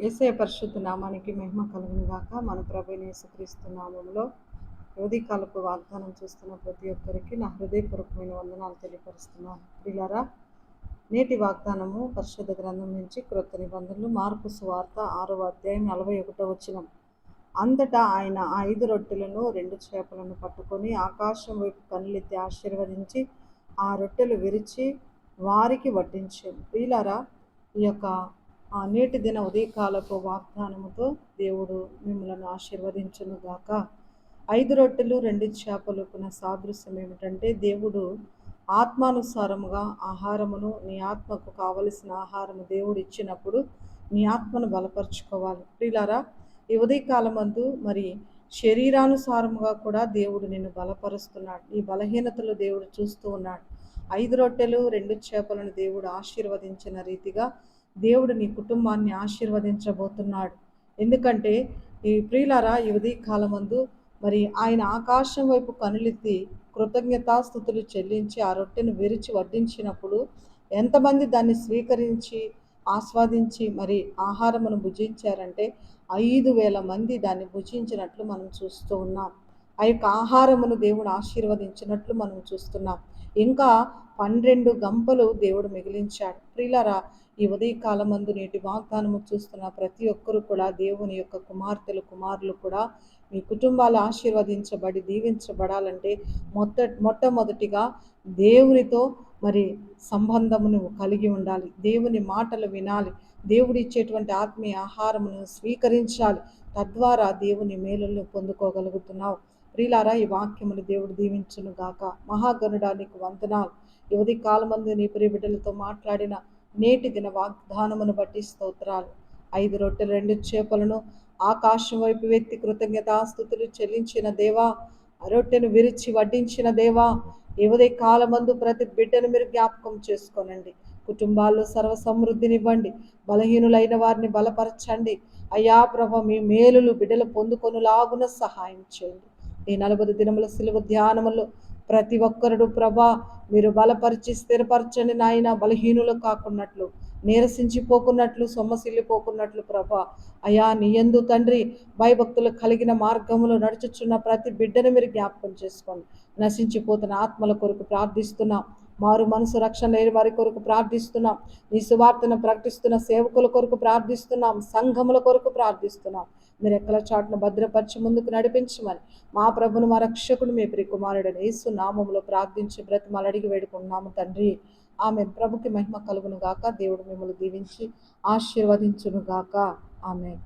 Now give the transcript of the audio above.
యేసయ్య పరిశుద్ధ నామానికి మహిమ కలుగును గాక. మన ప్రభువైన యేసుక్రీస్తు నామములో ఉదయకాలపు వాగ్దానం చూస్తున్న ప్రతి ఒక్కరికి నా హృదయపూర్వకమైన వందనాలు తెలియపరుస్తున్నాను. ప్రియులారా, నేటి వాగ్దానము పరిశుద్ధ గ్రంథం నుంచి క్రొత్త నిబంధనలు మార్కు సువార్త 6వ అధ్యాయం 41వ వచనం. అంతటా ఆయన 5 రొట్టెలను 2 చేపలను పట్టుకొని ఆకాశం వైపు కన్నులెత్తి ఆశీర్వదించి ఆ రొట్టెలు విరిచి వారికి వడ్డించాడు. ప్రియులారా, ఈ యొక్క నేటి దిన ఉదయకాలపు వాగ్దానముతో దేవుడు మిమ్మల్ని ఆశీర్వదించును గాక. 5 రొట్టెలు 2 చేపలుకున్న సాదృశ్యం ఏమిటంటే, దేవుడు ఆత్మానుసారముగా ఆహారమును, నీ ఆత్మకు కావలసిన ఆహారము దేవుడు ఇచ్చినప్పుడు నీ ఆత్మను బలపరుచుకోవాలి. ప్రియులారా, ఈ ఉదయకాలమందు మరి శరీరానుసారముగా కూడా దేవుడు నిన్ను బలపరుస్తున్నాడు. ఈ బలహీనతలు దేవుడు చూస్తూ ఉన్నాడు. 5 రొట్టెలు 2 చేపలను దేవుడు ఆశీర్వదించిన రీతిగా దేవుడు నీ కుటుంబాన్ని ఆశీర్వదించబోతున్నాడు. ఎందుకంటే ఈ ప్రియులారా, ఈ ఉదయకాలమందు మరి ఆయన ఆకాశం వైపు కనులెత్తి కృతజ్ఞతాస్తుతులు చెల్లించి ఆ రొట్టెను విరిచి వడ్డించినప్పుడు ఎంతమంది దాన్ని స్వీకరించి ఆస్వాదించి మరి ఆహారమును భుజించారంటే 5,000 మంది దాన్ని భుజించినట్లు మనం చూస్తూ ఉన్నాం. ఆ యొక్క ఆహారమును దేవుడు ఆశీర్వదించినట్లు మనం చూస్తున్నాం. ఇంకా 12 గంపలు దేవుడు మిగిలించాడు. ప్రియులారా, ఈ ఉదయకాలమందు నేటి వాగ్దానము చూస్తున్న ప్రతి ఒక్కరూ కూడా దేవుని యొక్క కుమార్తెలు కుమారులు కూడా మీ కుటుంబాలు ఆశీర్వదించబడి దీవించబడాలంటే మొట్టమొదటిగా దేవునితో మరి సంబంధమును కలిగి ఉండాలి. దేవుని మాటలు వినాలి. దేవుడు ఇచ్చేటువంటి ఆత్మీయ ఆహారమును స్వీకరించాలి. తద్వారా దేవుని మేలులను పొందుకోగలుగుతున్నావు. ప్రియులారా, ఈ వాక్యమును దేవుడు దీవించును గాక. మహాగణుడా, నీకు వందనాలు. ఈ ఉదయకాలమందు నీ ప్రియ బిడ్డలతో మాట్లాడిన నేటి దిన వాగ్దానమును బట్టి స్తోత్రాలు. 5 రొట్టెలు 2 చేపలను ఆకాశం వైపు వెత్తి కృతజ్ఞతాస్తుతులు చెల్లించిన దేవా, ఆ రొట్టెను విరిచి వడ్డించిన దేవా, ఈ ఉదయకాలమందు ప్రతి బిడ్డను మీరు జ్ఞాపకం చేసుకోనండి. కుటుంబాల్లో సర్వ సమృద్ధినివ్వండి. బలహీనులైన వారిని బలపరచండి. అయ్యా ప్రభ, మీ మేలులు బిడ్డలు పొందుకొనులాగున సహాయం చేయండి. ఈ 40 దినముల సిలువ ధ్యానములో ప్రతి ఒక్కరుడు ప్రభా మీరు బలపరిచి స్థిరపరచండి నాయన. బలహీనులు కాకున్నట్లు, నీరసించిపోకున్నట్లు, సొమ్మసిల్లిపోకున్నట్లు ప్రభా, అయా నీ యందు తండ్రి భయభక్తులు కలిగిన మార్గములు నడుచుచున్న ప్రతి బిడ్డను మీరు జ్ఞాపకం చేసుకోండి. నశించిపోతున్న ఆత్మల కొరకు ప్రార్థిస్తున్నాం. మారు మనసు రక్షణ లేని వారి కొరకు ప్రార్థిస్తున్నాం. నీ సువార్తను ప్రకటిస్తున్న సేవకుల కొరకు ప్రార్థిస్తున్నాం. సంఘముల కొరకు ప్రార్థిస్తున్నాం. మీరు ఎక్కల చాటును భద్రపరిచి ముందుకు నడిపించమని మా ప్రభును మా రక్షకుడు మీ ప్రియ కుమారుడైన యేసు నామములో ప్రార్థించి బ్రతిమాలు అడిగి వేడుకుంటున్నాము తండ్రి. ఆమెన్. ప్రభుకి మహిమ కలుగును గాక. దేవుడు మిమ్మల్ని దీవించి ఆశీర్వదించును గాక. ఆమెన్.